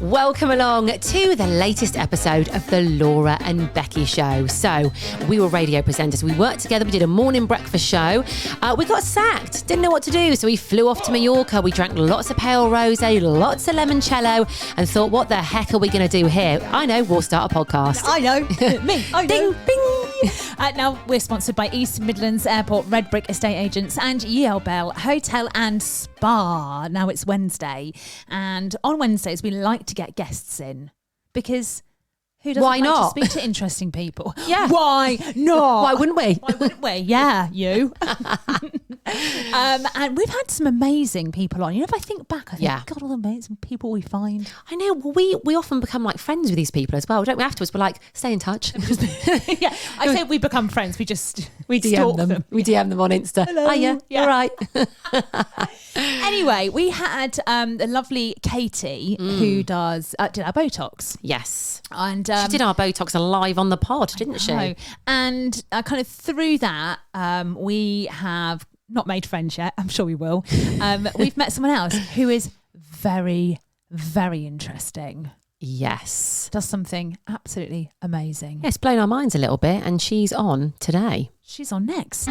Welcome along to the latest episode of the Laura and Becky Show. So, we were radio presenters. We worked together. We did a morning breakfast show. We got sacked. Didn't know what to do. So, we flew off to Mallorca. We drank lots of pale rosé, lots of limoncello, and thought, what the heck are we going to do here? I know, we'll start a podcast. I know. Me. I know. Ding, bing. Now, we're sponsored by East Midlands AirportRedbrik Estate Agents and Bell Hotel and Spa. Now, it's Wednesday. And on Wednesdays, we like to get guests in because who doesn't Why like not? to speak to interesting people? Yeah. Why not? Why wouldn't we? Why wouldn't we? Yeah, you. And we've had some amazing people on. You know, if I think back, I think, God, all the amazing people we find. I know. Well, we often become like friends with these people as well, don't we? Afterwards, we're like, stay in touch. Yeah, I say we become friends. We just DM them. We DM them on Insta. Hello. Hiya, Yeah. all right. Anyway, we had the lovely Katie who did our Botox. Yes. And She did our Botox live on the pod, didn't she? And kind of through that, we have not made friends yet. I'm sure we will. We've met someone else who is very, very interesting. Yes. Does something absolutely amazing. Yeah, it's blown our minds a little bit, and she's on today. She's on next.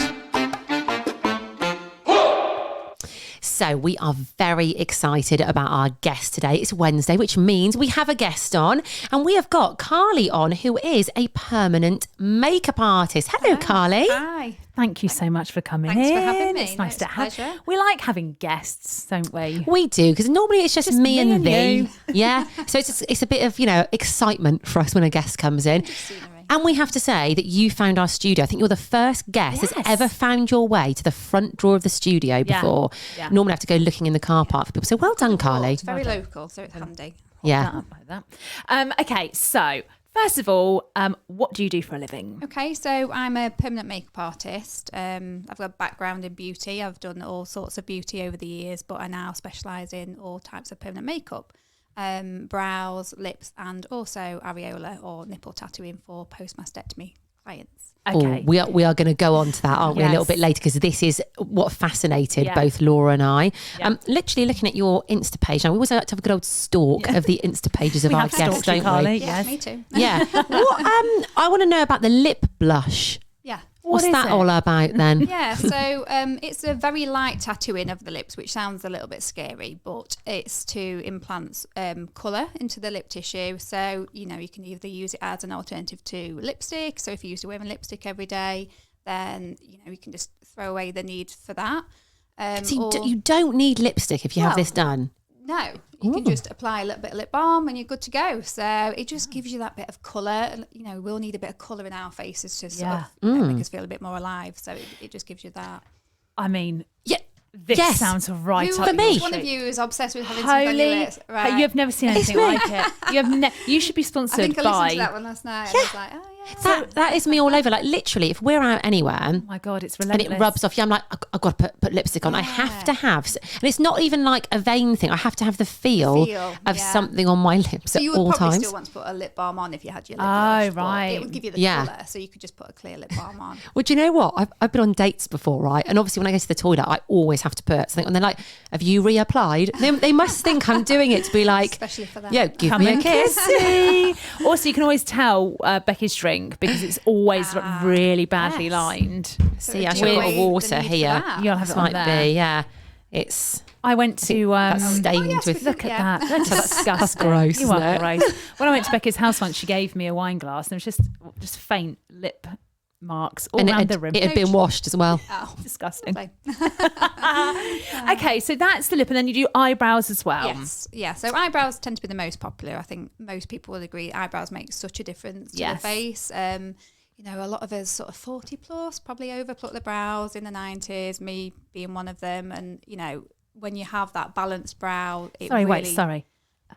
So we are very excited about our guest today. It's Wednesday, which means we have a guest on, and we have got Carly on, who is a permanent makeup artist. Hello, Carly. Hi. Thank you so much for coming Thanks in. for having me. It's nice to have. Pleasure. We like having guests, don't we? We do, because normally it's just me and thee. you. Yeah. So it's a bit of, excitement for us when a guest comes in. And we have to say that you found our studio. I think you're the first guest that's ever found your way to the front door of the studio before. Yeah. Normally I have to go looking in the car park for people. So well done, Carly. It's very local, so it's handy. Yeah. Like that. Okay, so first of all, what do you do for a living? Okay, so I'm a permanent makeup artist. I've got a background in beauty. I've done all sorts of beauty over the years, but I now specialise in all types of permanent makeup. Brows, lips, and also areola or nipple tattooing for post-mastectomy clients. Okay. We are going to go on to that, aren't we, a little Yes. bit later, because this is what fascinated Yeah. both Laura and I. Yeah. Literally looking at your Insta page. Now, we always like to have a good old stalk of the Insta pages of We our have guests, stalked you, don't Carly. we? Yeah, Yes. me too. Yeah. I want to know about the lip blush. Yeah. What's is that it? all about then? Yeah, so it's a very light tattooing of the lips, which sounds a little bit scary, but it's to implant colour into the lip tissue. So, you can either use it as an alternative to lipstick. So if you're used to wearing lipstick every day, then, you can just throw away the need for that. So you don't need lipstick if you have Well, this done. No, you can just apply a little bit of lip balm and you're good to go. So it just gives you that bit of colour. We'll need a bit of colour in our faces to sort of make us feel a bit more alive. So it just gives you that. I mean, Yeah. this Yes. sounds right Who- up For me. Which one of you is obsessed with having something on your Holy, lips? Right. you have never seen anything like it. You should be I sponsored think I listened by. to that one last night. And I was like, oh yeah. That is me all over. Like literally, if we're out anywhere Oh my God, it's and relentless. it rubs off, I'm like, I've got to put lipstick on. I have to have, and it's not even like a vain thing. I have to have the feel of something on my lips So at you would all probably times. still want to put a lip balm on if you had your lip Oh, blush, but right. it would give you the Yeah. colour, so you could just put a clear lip balm on. Well, do you know what? I've been on dates before, right? And obviously when I go to the toilet, I always have to put something. And they're like, have you reapplied? They must think I'm doing it to be like, Especially for that. yo, give Come me a and kiss. me. Also, you can always tell Becky's drink because it's always really badly Yes. lined. See, I do should you put wait a water the need for here. that? You'll have This it on might there. be, yeah. It's I went to that's stained yes, with. look at Yeah. that. That's disgusting. That's gross, You isn't are it? gross. When I went to Becky's house once, she gave me a wine glass, and it was just faint lip marks all And around the rim. it had been washed as well. Oh, Disgusting. lovely. Okay, so that's the lip, and then you do eyebrows as well. Yes, yeah. So eyebrows tend to be the most popular. I think most people will agree eyebrows make such a difference to the face. A lot of us sort of 40 plus probably overpluck the brows in the 90s, me being one of them. And, when you have that balanced brow, it Sorry.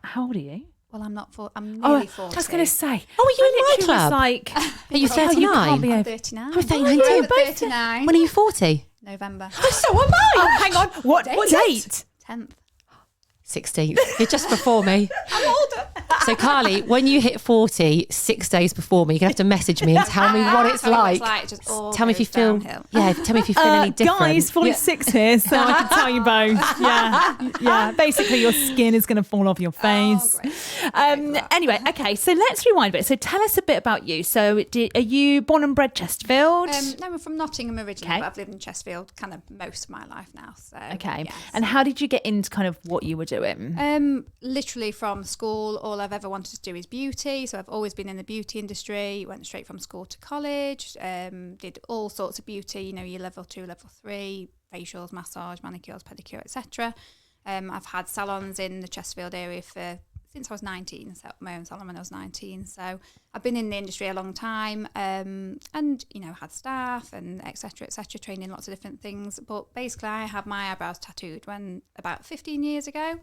How old are you? Well, I'm not I'm nearly 40. I was going to say. Oh, are you in my literally club? was like, Are you you can't 39? be I'm over. 39. I'm 39 You're too. over Both 39. When are you 40? November. Oh, so am I. Oh, hang on. What date? 10th. 16th. You're just before me. I'm older. So Carly, when you hit 40, 6 days before me, you're going to have to message me and tell me what it's like. Just all Tell me if you goes feel, downhill. tell me if you feel any different. Guys, 46 here, so I can tell you both. Yeah. Basically, your skin is going to fall off your face. Anyway, okay, so let's rewind a bit. So tell us a bit about you. So are you born and bred Chesterfield? No, I'm from Nottingham originally, but I've lived in Chesterfield kind of most of my life now. So Okay. yes. And how did you get into kind of what you were doing? Literally from school, all I've ever wanted to do is beauty. So I've always been in the beauty industry. Went straight from school to college. Did all sorts of beauty. Your level 2, level 3, facials, massage, manicures, pedicure, etc. I've had salons in the Chesterfield area since I was 19. I set up my own salon when I was 19. So I've been in the industry a long time, and had staff and etc., training lots of different things. But basically, I had my eyebrows tattooed about 15 years ago,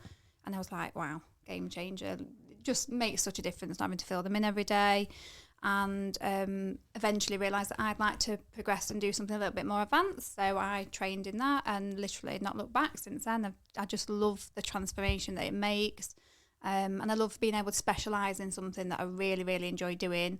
and I was like, wow, game changer. It just makes such a difference not having to fill them in every day. And eventually realised that I'd like to progress and do something a little bit more advanced. So I trained in that and literally not looked back since then. I just love the transformation that it makes. And I love being able to specialise in something that I really, really enjoy doing.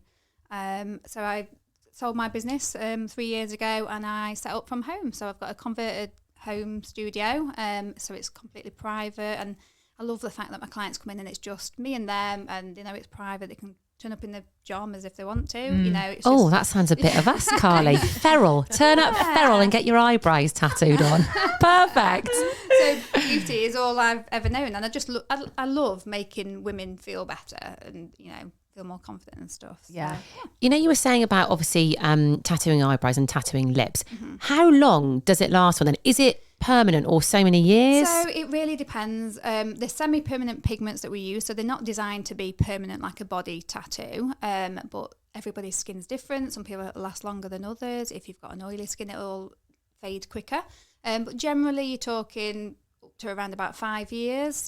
So I sold my business 3 years ago and I set up from home. So I've got a converted home studio. So it's completely private. And I love the fact that my clients come in and it's just me and them, and it's private. They can turn up in their pajamas if they want to. It's just, that sounds a bit of us, Carly. Feral. Turn up feral and get your eyebrows tattooed on. Perfect. So beauty is all I've ever known, and I just I love making women feel better and feel more confident and stuff. So, Yeah. You were saying about obviously tattooing eyebrows and tattooing lips. How long does it last for then? Is it permanent or so many years? So it really depends. The semi-permanent pigments that we use, so they're not designed to be permanent like a body tattoo, but everybody's skin's different. Some people last longer than others. If you've got an oily skin, it'll fade quicker. But generally you're talking up to around about 5 years,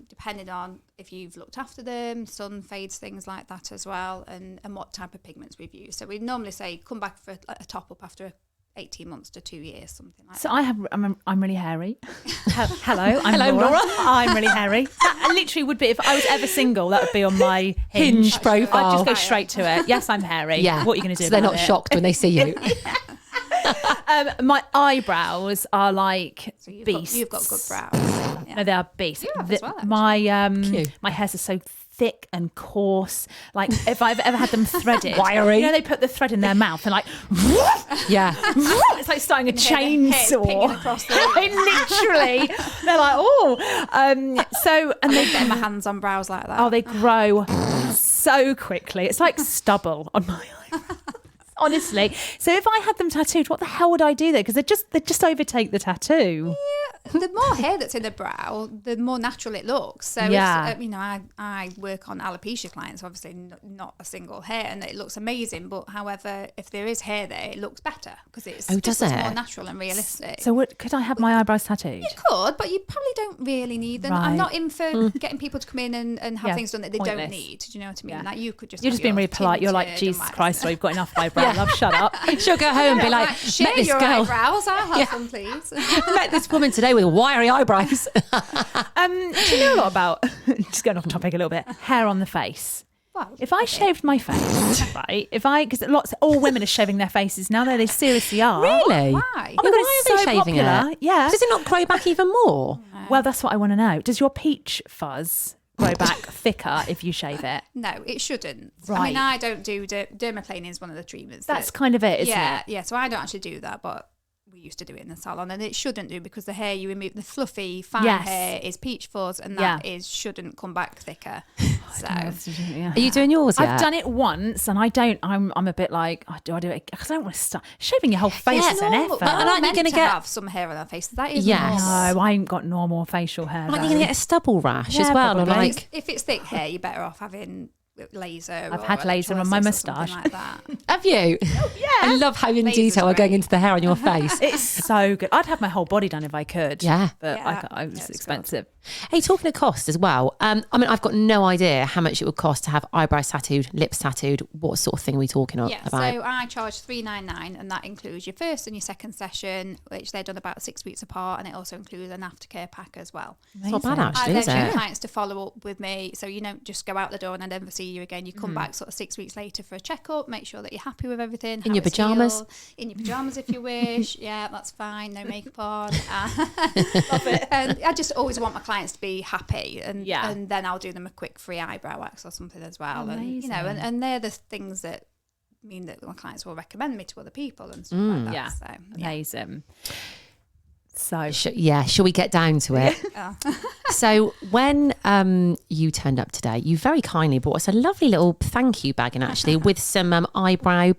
depending on if you've looked after them, sun fades, things like that as well, and what type of pigments we've used. So we normally say come back for a top-up after 18 months to 2 years, something like that. I'm really hairy. Hello, I'm Laura. I'm really hairy. That literally would be, if I was ever single, that would be on my Hinge profile. I'd just go straight to it. Yes, I'm hairy. Yeah. What are you going to do So they're about not it? shocked when they see you. My eyebrows are like So beasts. you've got good brows. Yeah. No, they are beasts. You have as well, actually. My hairs are so thick and coarse. Like if I've ever had them threaded, Wiry. they put the thread in their mouth and like, Yeah. it's like starting a chainsaw. pinging across the Literally, they're like, so and they Getting my hands on brows like that. Oh, they grow so quickly. It's like stubble on my eyebrows. Honestly. So if I had them tattooed, what the hell would I do there? Because they just overtake the tattoo. The more hair that's in the brow, the more natural it looks. So Yeah. I work on alopecia clients, obviously not a single hair, and it looks amazing. But however, if there is hair there, it looks better because it's does just looks it? more natural and realistic. So could I have my eyebrows tattooed? You could, but you probably don't really need them. Right. I'm not in for getting people to come in and have Yeah, things done that they pointless. don't need. Do you know what I mean? Yeah. Like you could just. You're have just being really yours polite. You're like, tinted and Jesus waxed. Christ, you've got enough eyebrow love. Shut up. She'll go home and be like, Share met this your girl. eyebrows. I'll have some, please. Met this woman today with wiry eyebrows. Do you know a lot about, just going off topic a little bit, hair on the face? Well, If I shaved my face, right? Because all women are shaving their faces now, they seriously are. Really? why? Oh my God, Why it's are they so shaving popular. it? Yeah. Does it not grow back even more? Well, that's what I want to know. Does your peach fuzz grow back thicker if you shave it? No, it shouldn't. I Right. mean, I don't do dermaplaning is one of the treatments. That's kind of it, isn't yeah, it? yeah. So I don't actually do that, but we used to do it in the salon, and it shouldn't do because the hair you remove, the fluffy fine Yes. hair is peach fuzz, and Yeah. that shouldn't come back thicker. So Yeah. Are you doing yours yet? I've done it once, and I'm a bit like, do I do it? Because I don't want to start shaving your whole face. Yeah, is an normal. effort. We're And aren't you meant gonna to get- have some hair on our faces? That is Yes. normal. No, I ain't got normal facial hair. Aren't you though. going to get a stubble rash Yeah, as well? Or probably. like, If it's thick hair, you're better off having laser. I've or had laser on my electrolysis or moustache. something like that. have you? Yeah. I love how in Lasers detail are are going great. into the hair on your face. It's so good. I'd have my whole body done if I could. Yeah. But Yeah, I yeah, it's it's expensive. Hey, talking of cost as well. I mean, I've got no idea how much it would cost to have eyebrows tattooed, lips tattooed. What sort of thing are we talking about? So I charge $399, and that includes your first and your second session, which they're done about 6 weeks apart, and it also includes an aftercare pack as well. It's not bad, actually, is I then it? clients to follow up with me, so you don't just go out the door and I never see you again. You come back sort of 6 weeks later for a checkup, make sure that you're happy with everything. In your pyjamas. In your pyjamas if you wish. Yeah, that's fine. No makeup on. Love it. And I just always want my clients to be happy, and then I'll do them a quick free eyebrow wax or something as well. Amazing. And and they're the things that mean that my clients will recommend me to other people and stuff like that. Yeah, so, amazing. So shall we get down to it? So when you turned up today, you very kindly brought us a lovely little thank you bag, and actually with some eyebrow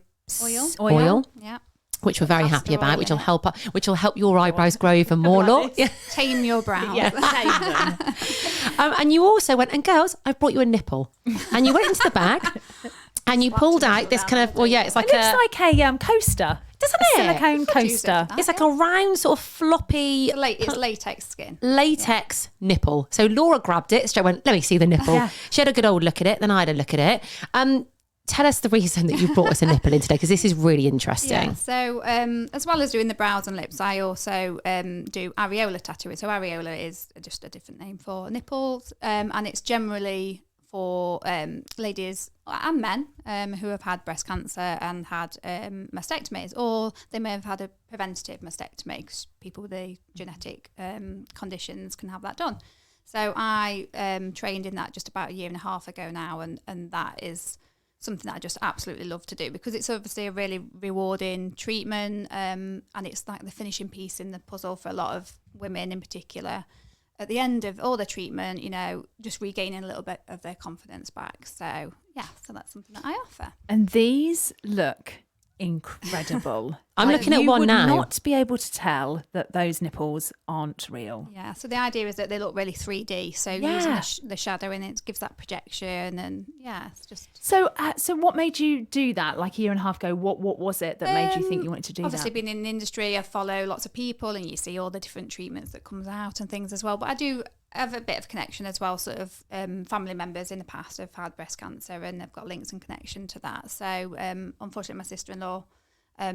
oil. Yeah. Which we're very happy about, oil, which will help your eyebrows grow even more. Look, tame your brows. tame them. And you also went, and girls, I've brought you a nipple, and you went into the bag, and you pulled out this kind of, it's like It looks like a coaster, doesn't it? Silicone coaster. It's like a round sort of floppy It's latex skin. latex nipple. So Laura grabbed it, straight went, let me see the nipple. Yeah. She had a good old look at it, then I had a look at it. Tell us the reason that you brought us a nipple in today, because this is really interesting. Yeah, so as well as doing the brows and lips, I also do areola tattooing. So areola is just a different name for nipples, and it's generally for ladies and men who have had breast cancer and had mastectomies, or they may have had a preventative mastectomy, because people with the genetic conditions can have that done. So I trained in that just about 1.5 years ago now, and that is something that I just absolutely love to do, because it's obviously a really rewarding treatment, and it's like the finishing piece in the puzzle for a lot of women in particular. At the end of all the treatment, just regaining a little bit of their confidence back. So that's something that I offer. And these look incredible. I'm looking at one now. You would not be able to tell that those nipples aren't real. Yeah, so the idea is that they look really 3D. So using the shadowing, it gives that projection, and it's just. So what made you do that? Like 1.5 years ago, what was it that made you think you wanted to do obviously that? Being in the industry, I follow lots of people, and you see all the different treatments that comes out and things as well. But I do have a bit of connection as well. Sort of family members in the past have had breast cancer, and they've got links and connection to that. So unfortunately, my sister-in-law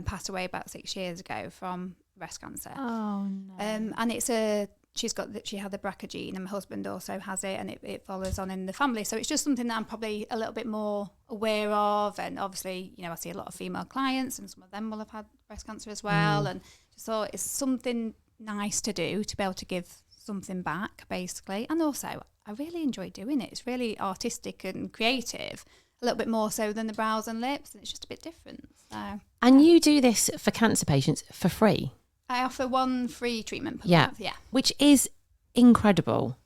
passed away about 6 years ago from breast cancer. Oh no! And she had the BRCA gene, and my husband also has it, and it follows on in the family. So it's just something that I'm probably a little bit more aware of, and obviously, I see a lot of female clients, and some of them will have had breast cancer as well, and just thought it's something nice to do, to be able to give something back, basically. And also, I really enjoy doing it. It's really artistic and creative, a little bit more so than the brows and lips, and it's just a bit different. So, And you do this for cancer patients for free? I offer one free treatment per month. Yeah, which is incredible.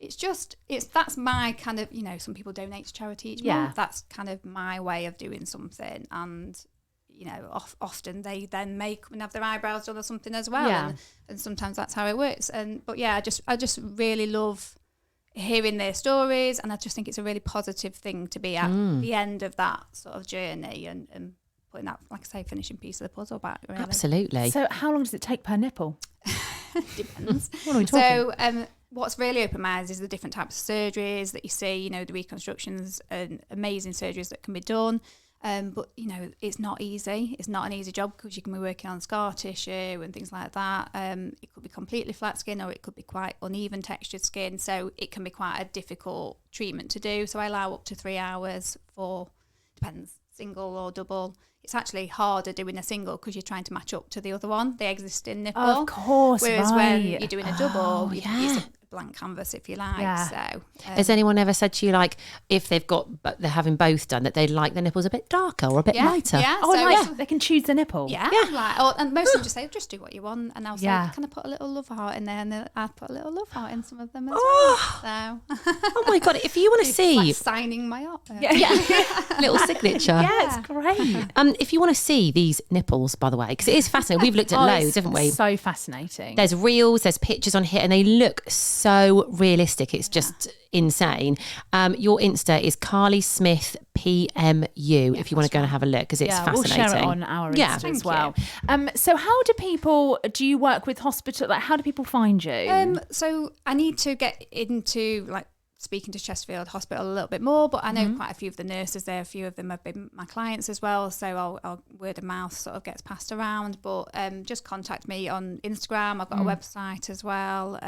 That's my kind of, some people donate to charity each month. That's kind of my way of doing something, and often they then have their eyebrows done or something as well, and sometimes that's how it works. I just really love hearing their stories, and I just think it's a really positive thing to be at the end of that sort of journey, and putting that, like I say, finishing piece of the puzzle back. Really. Absolutely. So how long does it take per nipple? Depends. What are we talking? So what's really open my eyes is the different types of surgeries that you see, the reconstructions and amazing surgeries that can be done. But it's not easy. It's not an easy job, because you can be working on scar tissue and things like that. It could be completely flat skin, or it could be quite uneven textured skin. So it can be quite a difficult treatment to do. So I allow up to 3 hours for, depends, single or double. It's actually harder doing a single, because you're trying to match up to the other one, the existing nipple. Of course, Whereas when you're doing a double, yeah. it's a blank canvas, if you like. Yeah. So, has anyone ever said to you, like, if they're having both done, that they'd like the nipples a bit darker or a bit lighter? Yeah. Oh, they can choose the nipple. Yeah. And most of them just say, just do what you want. And I'll say, can I put a little love heart in there? And I put a little love heart in some of them as well. So. Oh my God, if you want to see. Like signing my art. Little signature. Yeah, it's great. If you want to see these nipples, by the way, because it is fascinating. We've looked at loads, haven't we? So fascinating. There's reels, there's pictures on here, and they look so realistic. It's just insane. Your Insta is Carly Smith PMU if you want to go and have a look, because it's fascinating. We'll share it on our Insta as well. So how do you work with hospital? Like, how do people find you? So I need to get into like speaking to Chesterfield Hospital a little bit more, but I know quite a few of the nurses there. A few of them have been my clients as well, so I'll word of mouth sort of gets passed around. But just contact me on Instagram. I've got a website as well.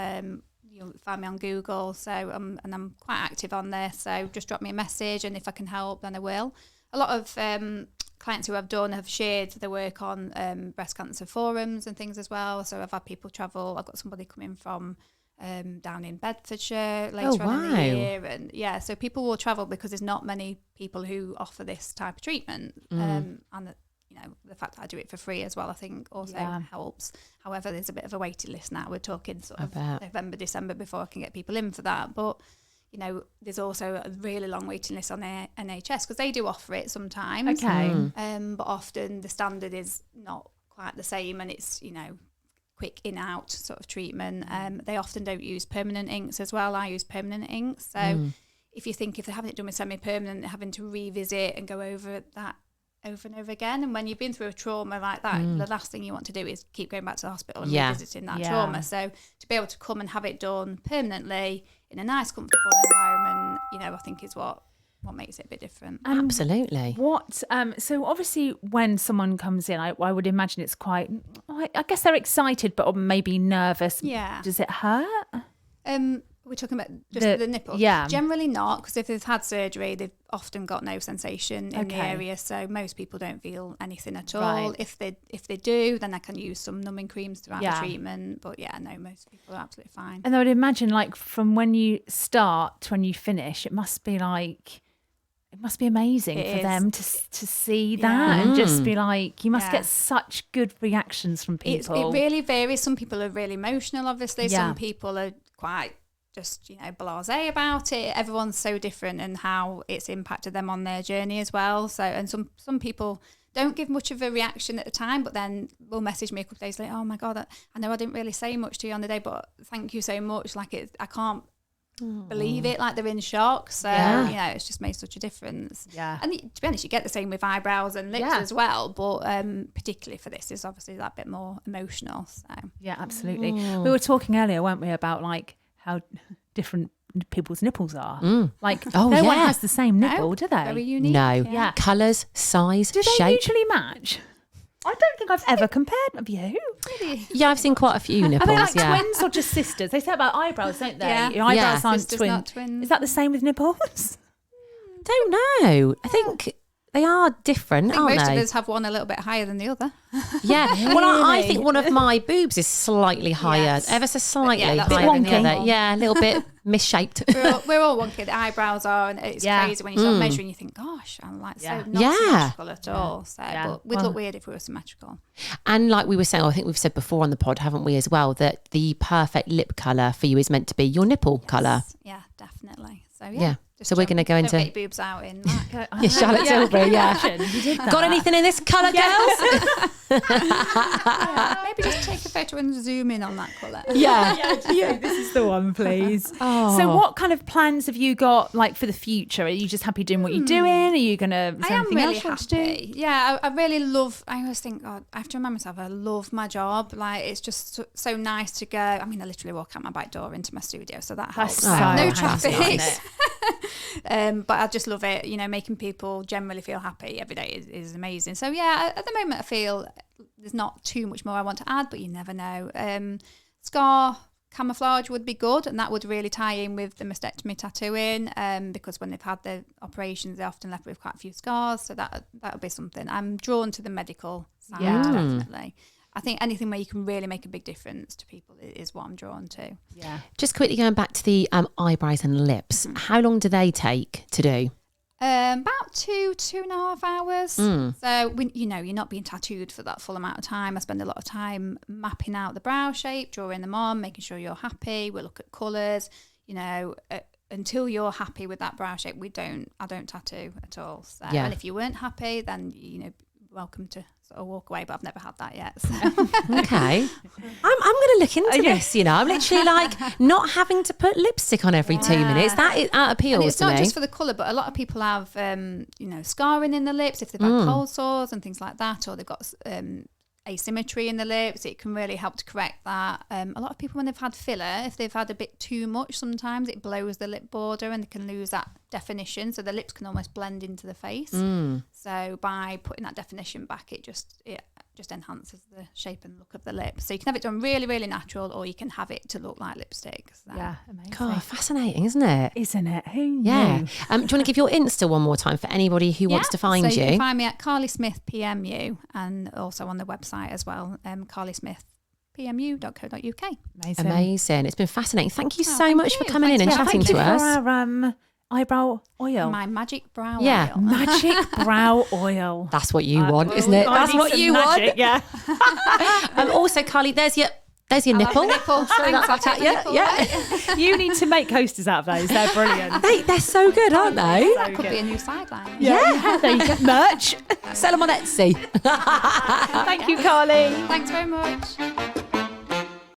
You'll find me on Google, so and I'm quite active on there. So just drop me a message, and if I can help, then I will. A lot of clients who I've done have shared their work on breast cancer forums and things as well. So I've had people travel. I've got somebody coming from down in Bedfordshire later on in the year, and so people will travel because there's not many people who offer this type of treatment, and the fact that I do it for free as well, I think also helps. However, there's a bit of a waiting list now. We're talking sort of November, December before I can get people in for that, but there's also a really long waiting list on the NHS because they do offer it sometimes, but often the standard is not quite the same, and it's quick in-out sort of treatment. They often don't use permanent inks as well. I use permanent inks. So if they're having it done with semi-permanent, they're having to revisit and go over that over and over again. And when you've been through a trauma like that, the last thing you want to do is keep going back to the hospital and revisiting that trauma. So to be able to come and have it done permanently in a nice, comfortable environment, I think is what makes it a bit different. Absolutely. So obviously when someone comes in, I would imagine it's quite, I guess they're excited, but maybe nervous. Yeah. Does it hurt? We're talking about just the nipples. Yeah. Generally not, because if they've had surgery, they've often got no sensation in the area, so most people don't feel anything at all. If they do, then I can use some numbing creams throughout the treatment. But most people are absolutely fine. And I would imagine, like, from when you start to when you finish, it must be amazing for them to see that and just be like, you must get such good reactions from people. It really varies. Some people are really emotional, obviously. Some people are quite just blasé about it. Everyone's so different and how it's impacted them on their journey as well. So, and some people don't give much of a reaction at the time, but then will message me a couple of days later, oh my God, I know I didn't really say much to you on the day, but thank you so much. Like, I can't believe it, like they're in shock. So it's just made such a difference. And to be honest, you get the same with eyebrows and lips as well, but particularly for this is obviously that bit more emotional. So absolutely. We were talking earlier, weren't we, about like how different people's nipples are. Like no one has the same nipple, do they? Very unique. No. Colours, size, do they shape. Usually match? I don't think I've ever compared. Have you? Really? Yeah, I've seen quite a few nipples. Are they like twins or just sisters? They say about eyebrows, don't they? Yeah. Your eyebrows aren't Sisters, twins. not twins. Is that the same with nipples? Don't know. I think they are different, aren't most they? of us have one a little bit higher than the other. Yeah. Well, I think one of my boobs is slightly higher, ever so sligtly that's higher than the wonky. other. Yeah, a little bit misshaped. We're all wonky. The eyebrows are, and it's crazy when you start measuring. You think, "Gosh, I'm like so not symmetrical at all." So, but we'd look weird if we were symmetrical. And like we were saying, I think we've said before on the pod, haven't we, as well, that the perfect lip colour for you is meant to be your nipple colour. Yeah, definitely. So So we're going to go into get your boobs out in that. Charlotte Tilbury. You did that. Got anything in this colour, girls? Maybe just take a photo and zoom in on that colour. This is the one, please. So what kind of plans have you got, like, for the future? Are you just happy doing what you're doing? Are you going to I am really happy. Yeah, I really love, I always think, God, I have to remind myself, I love my job. Like, it's just so nice to go. I mean, I literally walk out my back door into my studio, so that helps. No traffic. But I just love it, making people generally feel happy every day is amazing. So at the moment I feel there's not too much more I want to add, but you never know. Scar camouflage would be good, and that would really tie in with the mastectomy tattooing, because when they've had the operations, they're often left with quite a few scars, so that would be something. I'm drawn to the medical side, definitely. I think anything where you can really make a big difference to people is what I'm drawn to. Yeah. Just quickly going back to the eyebrows and lips, how long do they take to do? About 2.5 hours. So you're not being tattooed for that full amount of time. I spend a lot of time mapping out the brow shape, drawing them on, making sure you're happy. We look at colours. Until you're happy with that brow shape, I don't tattoo at all. So, and if you weren't happy, then welcome to sort of walk away, but I've never had that yet. So. Okay. I'm going to look into this, you know. I'm literally like not having to put lipstick on every 2 minutes. That appeals and it's to not me. just for the colour, but a lot of people have, scarring in the lips if they've had cold sores and things like that, or they've got asymmetry in the lips. It can really help to correct that. A lot of people, when they've had filler, if they've had a bit too much, sometimes it blows the lip border and they can lose that definition, so the lips can almost blend into the face. So by putting that definition back, it just enhances the shape and look of the lips. So you can have it done really, really natural, or you can have it to look like lipstick. So. Yeah, amazing. God, fascinating, isn't it? Isn't it? Who knew? Yeah. Do you want to give your Insta one more time for anybody who wants to find so you? You can find me at Carly Smith PMU, and also on the website as well, carlysmithpmu.co.uk. Amazing. It's been fascinating. Thank you so much for coming in and chatting to us. Thank you for our eyebrow oil. My magic brow Yeah. oil. Magic brow oil. That's what you want, isn't it? That's what you want. Yeah. Also, Carly, there's your nipple. Nipple. Yeah. You need to make coasters out of those. They're brilliant. They're so good, aren't they? That could be a new sideline. Yeah. There you go. Merch. Sell them on Etsy. Thank you, Carly. Thanks very much.